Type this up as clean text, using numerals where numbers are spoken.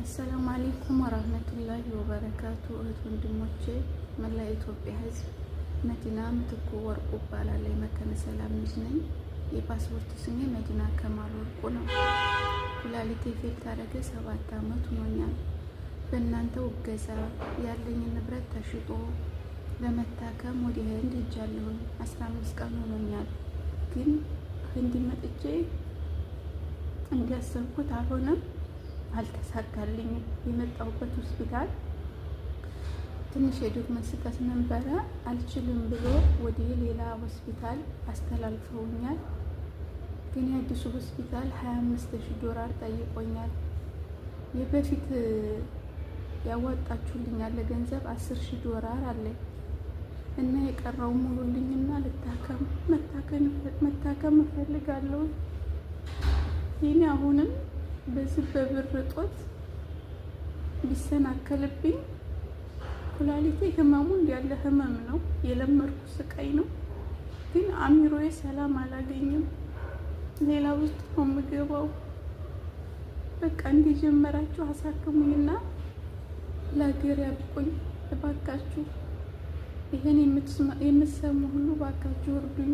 አሰላሙ አለይኩም ወራህመቱላሂ ወበረካቱ። እህት ወንድሞቼ፣ መላ ኢትዮጵያ ሕዝብ፣ መዲና ምትኩ ወርቁ እባላለሁ። የመከነ ሰላም ልጅ ነኝ። የፓስፖርት ስሜ መዲና ከማል ወርቁ ነው። ኩላሊቴ ፌል ታደረገ 7 ዓመት ሆኖኛል። በእናንተው እገዛ ያለኝ ንብረት ተሽጦ ለመታከም ወደ ህንድ ሄጃለሁ። 15 ቀን ሆኖኛል። ግን ህንድ መጥቼ እንዲያሰብኩት አልሆነም፣ አልተሳካልኝም። የመጣሁበት ሆስፒታል ትንሽ የዶክመንት ስህተት ነበረ፣ አልችልም ብሎ ወደ ሌላ ሆስፒታል አስተላልፈውኛል። ግን የአዲሱ ሆስፒታል $25,000 ጠይቆኛል። የበፊት ያዋጣችሁልኛል ለገንዘብ $10,000 አለኝ እና የቀረው ሙሉልኝና መታከም እፈልጋለሁ። ይህኔ አሁንም በዚህ በብር እጦት ቢሰናከልብኝ ኩላሊቴ ህመሙ ያለ ህመም ነው፣ የለመድኩ ስቃይ ነው። ግን አሚሮዬ ሰላም አላገኝም። ሌላ ውስጥ ነው የምገባው። በቃ እንዲጀመራችሁ አሳክሙኝና ለሀገር ያብቁኝ እባካችሁ። ይሄን የምትሰሙ ሁሉ እባካችሁ እርዱኝ።